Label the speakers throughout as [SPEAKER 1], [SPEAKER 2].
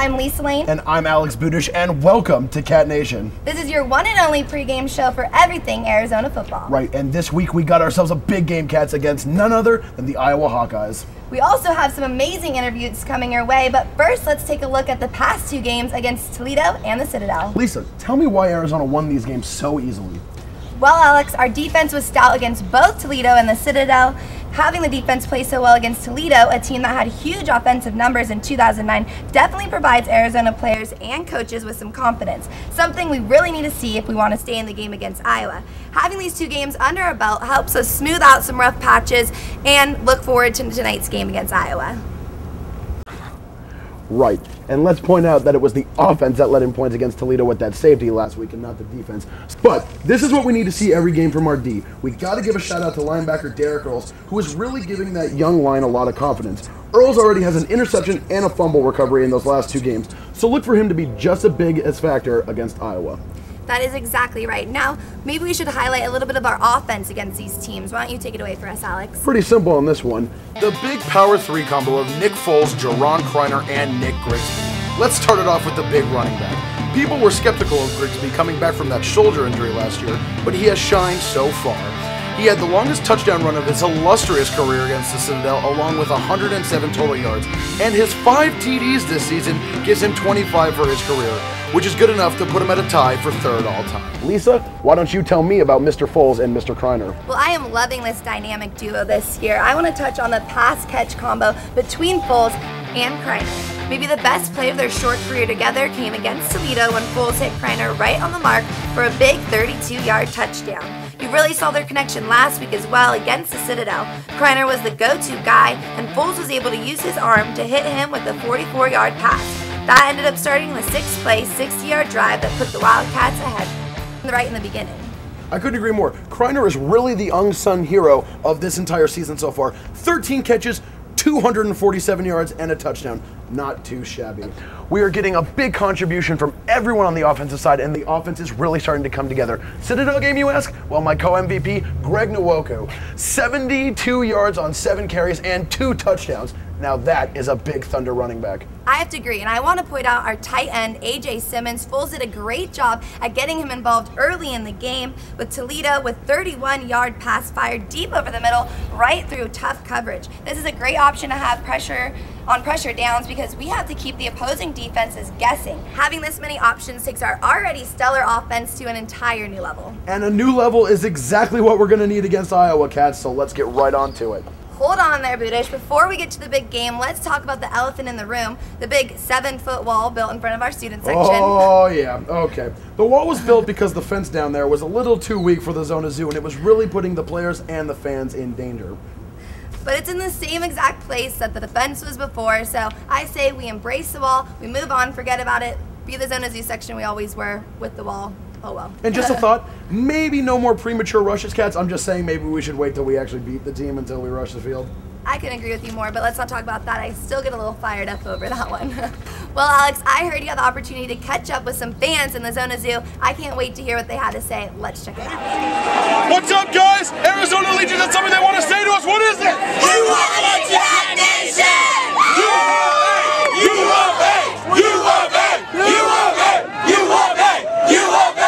[SPEAKER 1] I'm Lisa Lane.
[SPEAKER 2] And I'm Alex Budish, and welcome to Cat Nation.
[SPEAKER 1] This is your one and only pregame show for everything Arizona football.
[SPEAKER 2] Right, and this week we got ourselves a big game, Cats, against none other than the Iowa Hawkeyes.
[SPEAKER 1] We also have some amazing interviews coming your way, but first let's take a look at the past two games against Toledo and the Citadel.
[SPEAKER 2] Lisa, tell me why Arizona won these games so easily.
[SPEAKER 1] Well, Alex, our defense was stout against both Toledo and the Citadel. Having the defense play so well against Toledo, a team that had huge offensive numbers in 2009, definitely provides Arizona players and coaches with some confidence, something we really need to see if we want to stay in the game against Iowa. Having these two games under our belt helps us smooth out some rough patches and look forward to tonight's game against Iowa.
[SPEAKER 2] Right, and let's point out that it was the offense that let in points against Toledo with that safety last week and not the defense. But this is what we need to see every game from our D. We got to give a shout out to linebacker Derek Earls, who is really giving that young line a lot of confidence. Earls already has an interception and a fumble recovery in those last two games, so look for him to be just as big as factor against Iowa.
[SPEAKER 1] That is exactly right. Now, maybe we should highlight a little bit of our offense against these teams. Why don't you take it away for us, Alex?
[SPEAKER 2] Pretty simple on this one.
[SPEAKER 3] The big power three combo of Nick Foles, Juron, Criner, and Nick Grigsby. Let's start it off with the big running back. People were skeptical of Grigsby coming back from that shoulder injury last year, but he has shined so far. He had the longest touchdown run of his illustrious career against the Citadel, along with 107 total yards, and his 5 TDs this season gives him 25 for his career, which is good enough to put him at a tie for third all-time.
[SPEAKER 2] Lisa, why don't you tell me about Mr. Foles and Mr. Criner?
[SPEAKER 1] Well, I am loving this dynamic duo this year. I want to touch on the pass-catch combo between Foles and Criner. Maybe the best play of their short career together came against Toledo when Foles hit Criner right on the mark for a big 32-yard touchdown. You really saw their connection last week as well against the Citadel. Criner was the go-to guy, and Foles was able to use his arm to hit him with a 44-yard pass. That ended up starting the 6-play, 60-yard drive that put the Wildcats ahead right in the beginning.
[SPEAKER 2] I couldn't agree more. Criner is really the unsung hero of this entire season so far. 13 catches, 247 yards, and a touchdown. Not too shabby. We are getting a big contribution from everyone on the offensive side, and the offense is really starting to come together. Citadel game, you ask? Well, my co-MVP, Greg Nwoku. 72 yards on 7 carries and 2 touchdowns. Now that is a big Thunder running back.
[SPEAKER 1] I have to agree, and I want to point out our tight end, A.J. Simmons. Foles did a great job at getting him involved early in the game with Toledo with 31-yard pass fired deep over the middle right through tough coverage. This is a great option to have pressure downs because we have to keep the opposing defenses guessing. Having this many options takes our already stellar offense to an entire new level.
[SPEAKER 2] And a new level is exactly what we're going to need against Iowa, Cats, so let's get right on to it.
[SPEAKER 1] Hold on there, Budish. Before we get to the big game, let's talk about the elephant in the room, the big 7-foot wall built in front of our student section.
[SPEAKER 2] Oh, yeah. Okay. The wall was built because the fence down there was a little too weak for the Zona Zoo, and it was really putting the players and the fans in danger.
[SPEAKER 1] But it's in the same exact place that the fence was before, so I say we embrace the wall, we move on, forget about it, be the Zona Zoo section we always were with the wall. Oh well.
[SPEAKER 2] And just a thought, maybe no more premature rushes, Cats. I'm just saying maybe we should wait till we actually beat the team until we rush the field.
[SPEAKER 1] I can agree with you more, but let's not talk about that. I still get a little fired up over that one. Well, Alex, I heard you had the opportunity to catch up with some fans in the Zona Zoo. I can't wait to hear what they had to say. Let's check it out.
[SPEAKER 4] What's up, guys? Arizona Legion has something they want to say to us. What is it?
[SPEAKER 5] You are the Cat Nation!
[SPEAKER 4] You are A! You are A! You are A! You are A! You are A!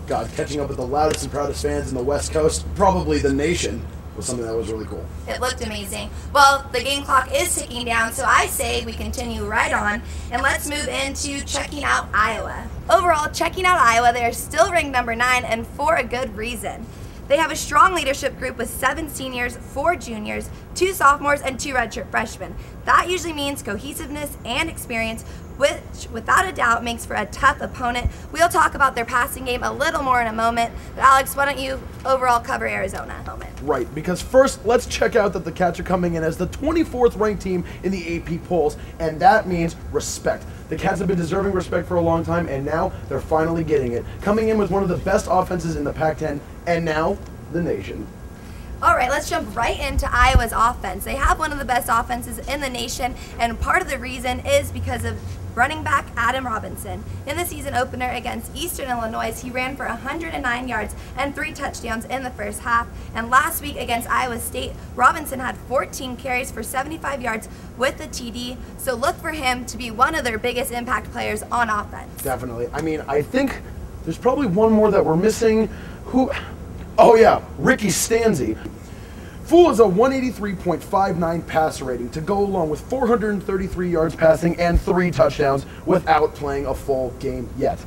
[SPEAKER 2] God, catching up with the loudest and proudest fans in the West Coast, probably the nation, was something that was really cool.
[SPEAKER 1] It looked amazing. Well, the game clock is ticking down, so I say we continue right on, and let's move into checking out Iowa. Overall, checking out Iowa, they are still ranked number 9, and for a good reason. They have a strong leadership group with 7 seniors, 4 juniors, 2 sophomores, and 2 redshirt freshmen. That usually means cohesiveness and experience, which without a doubt makes for a tough opponent. We'll talk about their passing game a little more in a moment, but Alex, why don't you overall cover Arizona a moment?
[SPEAKER 2] Right, because first, let's check out that the Cats are coming in as the 24th ranked team in the AP polls, and that means respect. The Cats have been deserving respect for a long time, and now they're finally getting it. Coming in with one of the best offenses in the Pac-10, and now the nation.
[SPEAKER 1] All right, let's jump right into Iowa's offense. They have one of the best offenses in the nation, and part of the reason is because of running back Adam Robinson. In the season opener against Eastern Illinois, he ran for 109 yards and 3 touchdowns in the first half. And last week against Iowa State, Robinson had 14 carries for 75 yards with the TD. So look for him to be one of their biggest impact players on offense.
[SPEAKER 2] Definitely. I mean, I think there's probably one more that we're missing. Who? Oh yeah, Ricky Stanzi. Fool has a 183.59 passer rating to go along with 433 yards passing and 3 touchdowns without playing a full game yet.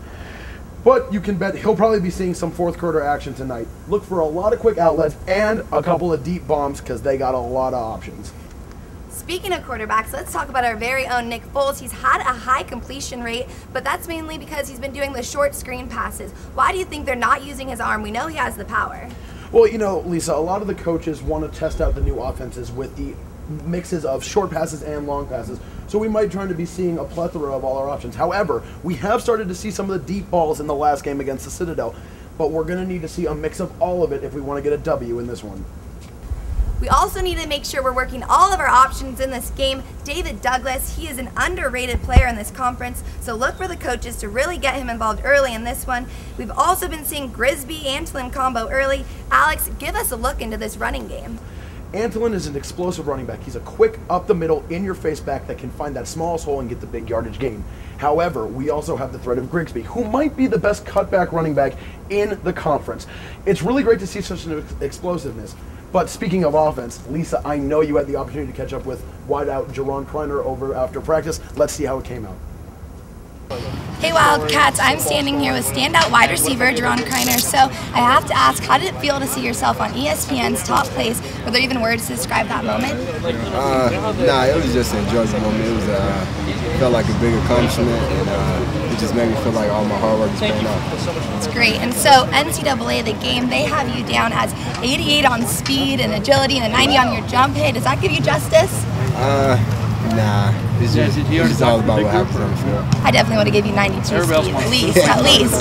[SPEAKER 2] But you can bet he'll probably be seeing some fourth quarter action tonight. Look for a lot of quick outlets and a couple of deep bombs because they got a lot of options.
[SPEAKER 1] Speaking of quarterbacks, let's talk about our very own Nick Foles. He's had a high completion rate, but that's mainly because he's been doing the short screen passes. Why do you think they're not using his arm? We know he has the power.
[SPEAKER 2] Well, you know, Lisa, a lot of the coaches want to test out the new offenses with the mixes of short passes and long passes. So we might try to be seeing a plethora of all our options. However, we have started to see some of the deep balls in the last game against the Citadel, but we're going to need to see a mix of all of it if we want to get a W in this one.
[SPEAKER 1] We also need to make sure we're working all of our options in this game. David Douglas, he is an underrated player in this conference, so look for the coaches to really get him involved early in this one. We've also been seeing Grisby-Antolin combo early. Alex, give us a look into this running game.
[SPEAKER 2] Antolin is an explosive running back. He's a quick, up-the-middle, in-your-face back that can find that smallest hole and get the big yardage gain. However, we also have the threat of Grigsby, who might be the best cutback running back in the conference. It's really great to see such an explosiveness. But speaking of offense, Lisa, I know you had the opportunity to catch up with wideout Juron Criner over after practice. Let's see how it came out.
[SPEAKER 1] Hey Wildcats, I'm standing here with standout wide receiver Juron Criner. So I have to ask, how did it feel to see yourself on ESPN's Top Plays? Were there even words to describe that moment?
[SPEAKER 6] Nah, it was just an enjoyable moment. It felt like a big accomplishment, and it just made me feel like all my hard work is paying off.
[SPEAKER 1] That's great. And so NCAA, the game, they have you down as 88 on speed and agility and a 90 on your jump hit. Does that give you justice?
[SPEAKER 6] Nah, it's just all about what happens on the field.
[SPEAKER 1] I definitely want to give you 92 speed, at least.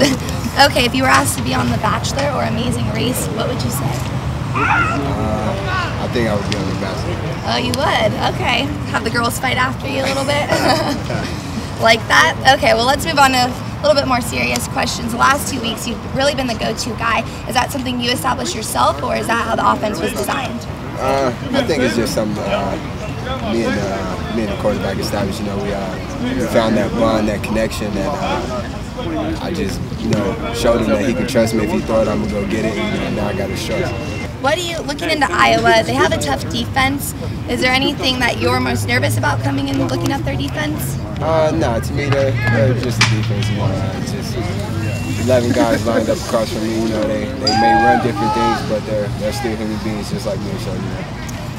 [SPEAKER 1] Okay, if you were asked to be on The Bachelor or Amazing Race, what would you say?
[SPEAKER 6] I think I would be on The Bachelor.
[SPEAKER 1] Oh, you would? Okay. Have the girls fight after you a little bit? Like that? Okay, well, let's move on to a little bit more serious questions. The last 2 weeks, you've really been the go-to guy. Is that something you established yourself, or is that how the offense was designed?
[SPEAKER 6] I think it's just something me and the quarterback established. You know, we found that bond, that connection, and I just, showed him that he could trust me. If he thought I'm gonna go get it, and now I got his trust.
[SPEAKER 1] What are you looking into Iowa? They have a tough defense. Is there anything that you're most nervous about coming in and looking at their defense?
[SPEAKER 6] No, to me, they're just a defense. It's just 11 guys lined up across from me. They may run different things, but they're still human beings just like me. So,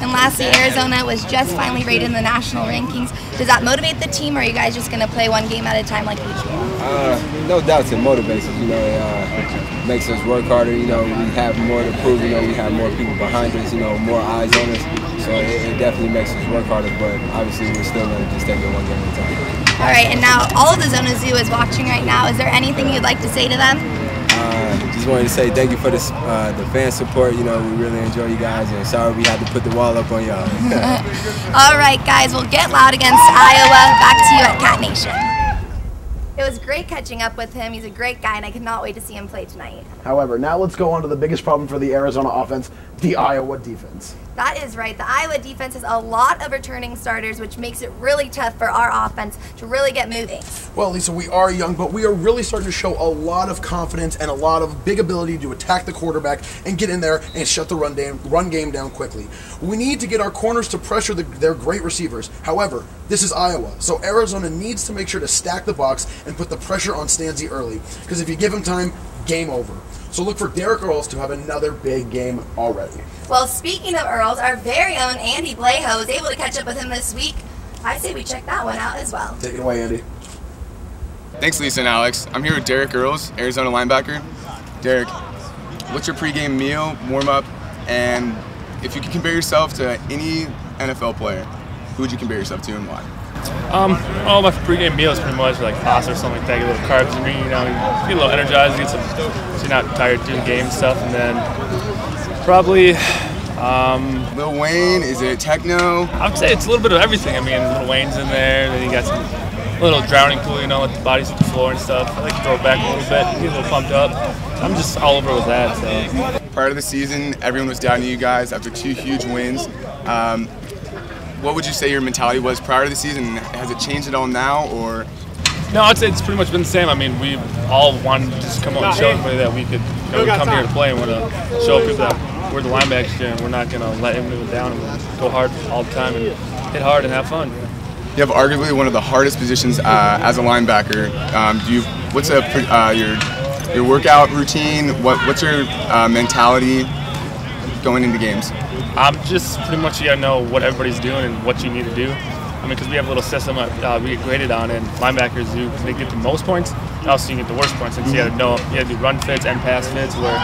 [SPEAKER 1] And lastly, Arizona was just finally rated in the national rankings. Does that motivate the team, or are you guys just going to play one game at a time like usual?
[SPEAKER 6] No doubt it motivates us. It makes us work harder. We have more to prove. We have more people behind us. More eyes on us. So it definitely makes us work harder. But obviously, we're still going to just take it one game at a time.
[SPEAKER 1] All right, and now all of the Zona Zoo is watching right now. Is there anything you'd like to say to them?
[SPEAKER 6] Just wanted to say thank you for the fan support. We really enjoy you guys, and sorry we had to put the wall up on y'all.
[SPEAKER 1] All right, guys, we'll get loud against Iowa. Back to you at Cat Nation. It was great catching up with him. He's a great guy, and I cannot wait to see him play tonight.
[SPEAKER 2] However, now let's go on to the biggest problem for the Arizona offense, the Iowa defense.
[SPEAKER 1] That is right. The Iowa defense has a lot of returning starters, which makes it really tough for our offense to really get moving.
[SPEAKER 3] Well, Lisa, we are young, but we are really starting to show a lot of confidence and a lot of big ability to attack the quarterback and get in there and shut the run game down quickly. We need to get our corners to pressure their great receivers. However, this is Iowa, so Arizona needs to make sure to stack the box and put the pressure on Stanzi early, because if you give him time, game over. So look for Derek Earls to have another big game already.
[SPEAKER 1] Well, speaking of Earls, our very own Andy Blejo was able to catch up with him this week. I say we check that one out as well.
[SPEAKER 3] Take it away, Andy.
[SPEAKER 7] Thanks, Lisa and Alex. I'm here with Derek Earls, Arizona linebacker. Derek, what's your pregame meal, warm-up, and if you could compare yourself to any NFL player, who would you compare yourself to and why?
[SPEAKER 8] All my pregame meals pretty much like pasta or something like that. Get a little carbs in me, get a little energized, get some, so you're not tired doing game stuff, and then probably
[SPEAKER 7] Lil Wayne, is it techno?
[SPEAKER 8] I would say it's a little bit of everything. I mean, Lil Wayne's in there, then you got some little drowning pool, you know, let the bodies hit the floor and stuff. I like to throw it back a little bit, get a little pumped up. I'm just all over with that. So.
[SPEAKER 7] Prior to the season, everyone was down to you guys after 2 huge wins. What would you say your mentality was prior to the season? Has it changed at all now, or?
[SPEAKER 8] No, I'd say it's pretty much been the same. I mean, we all wanted to just come out and show everybody that we could come here to play and want to show people that we're the linebackers here and we're not going to let anyone down and go hard all the time and hit hard and have fun.
[SPEAKER 7] You have arguably one of the hardest positions as a linebacker. What's your workout routine? What's your mentality going into games?
[SPEAKER 8] Just pretty much you got to know what everybody's doing and what you need to do. I mean, because we have a little system we get graded on, and linebackers they get the most points. Also, you get the worst points. And so you got to know you got to do run fits and pass fits, where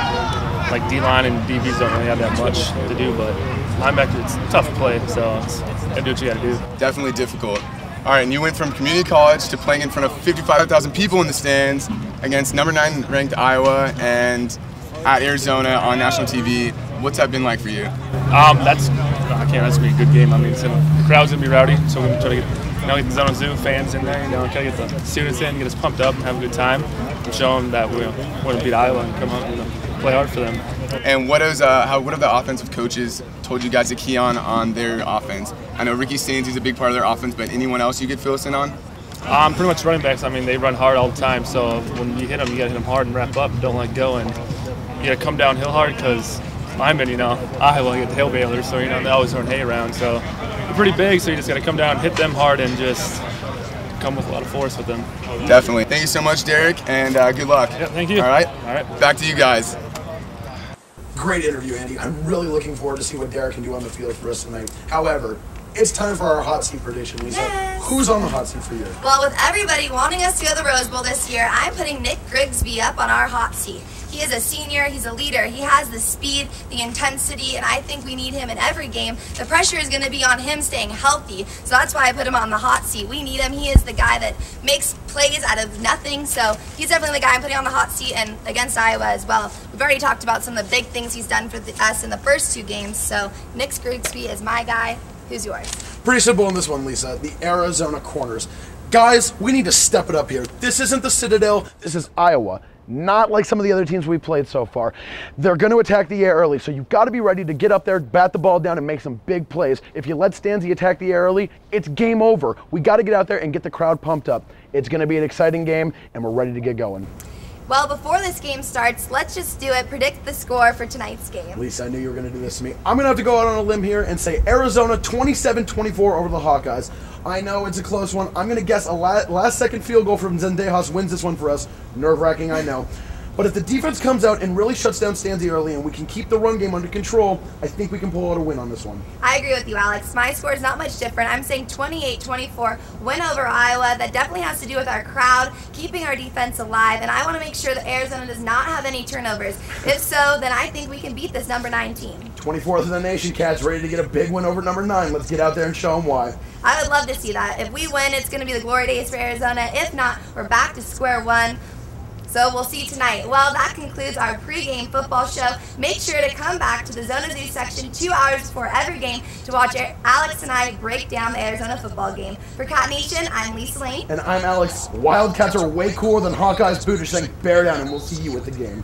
[SPEAKER 8] like D-line and DBs don't really have that much to do. But linebacker, it's tough to play, so you got to do what you got to do.
[SPEAKER 7] Definitely difficult. All right, and you went from community college to playing in front of 55,000 people in the stands against number 9 ranked Iowa and at Arizona on national TV. What's that been like for you?
[SPEAKER 8] That's gonna be a good game. I mean, the crowd's gonna be rowdy, so we're gonna try to get the Zona Zoo fans in there. Try to get the students in, get us pumped up, and have a good time, and show them that we're going to beat Iowa and come out and play hard for them.
[SPEAKER 7] And what have the offensive coaches told you guys to key on their offense? I know Ricky Staines is a big part of their offense, but anyone else you could fill us in on?
[SPEAKER 8] Pretty much running backs. I mean, they run hard all the time, so when you hit them, you gotta hit them hard and wrap up and don't let go, and you gotta come downhill hard because linemen, Iowa get the hail bailers, so they always throwing hay around. So they're pretty big, so you just got to come down, hit them hard, and just come with a lot of force with them.
[SPEAKER 7] Definitely. Thank you so much, Derek, and good luck.
[SPEAKER 8] Yeah, thank you.
[SPEAKER 7] All right. Back to you guys.
[SPEAKER 2] Great interview, Andy. I'm really looking forward to see what Derek can do on the field for us tonight. However, it's time for our hot seat prediction, Lisa.
[SPEAKER 1] Yes.
[SPEAKER 2] Who's on the hot seat for you?
[SPEAKER 1] Well, with everybody wanting us to go to the Rose Bowl this year, I'm putting Nick Grigsby up on our hot seat. He is a senior, he's a leader, he has the speed, the intensity, and I think we need him in every game. The pressure is going to be on him staying healthy, so that's why I put him on the hot seat. We need him. He is the guy that makes plays out of nothing, so he's definitely the guy I'm putting on the hot seat, and against Iowa as well. We've already talked about some of the big things he's done for us in the first 2 games, so Nick Grigsby is my guy. Who's yours?
[SPEAKER 2] Pretty simple on this one, Lisa. The Arizona corners. Guys, we need to step it up here. This isn't the Citadel, this is Iowa. Not like some of the other teams we've played so far. They're going to attack the air early, so you've got to be ready to get up there, bat the ball down, and make some big plays. If you let Stanzi attack the air early, it's game over. We got to get out there and get the crowd pumped up. It's going to be an exciting game, and we're ready to get going.
[SPEAKER 1] Well, before this game starts, let's just do it. Predict the score for tonight's game.
[SPEAKER 2] Lisa, I knew you were going to do this to me. I'm going to have to go out on a limb here and say Arizona 27-24 over the Hawkeyes. I know it's a close one. I'm going to guess a last-second field goal from Zendejas wins this one for us. Nerve-wracking, I know. But if the defense comes out and really shuts down Stanzi early and we can keep the run game under control, I think we can pull out a win on this one.
[SPEAKER 1] I agree with you, Alex. My score is not much different. I'm saying 28-24 win over Iowa. That definitely has to do with our crowd, keeping our defense alive, and I want to make sure that Arizona does not have any turnovers. If so, then I think we can beat this number 9 team.
[SPEAKER 2] 24th in the nation, Cats, ready to get a big win over number 9. Let's get out there and show them why.
[SPEAKER 1] I would love to see that. If we win, it's going to be the glory days for Arizona. If not, we're back to square one. So we'll see tonight. Well, that concludes our pregame football show. Make sure to come back to the Zona Zoo section 2 hours before every game to watch Alex and I break down the Arizona football game. For Cat Nation, I'm Lisa Lane.
[SPEAKER 2] And I'm Alex. Wildcats are way cooler than Hawkeyes. Booter saying bear down, and we'll see you at the game.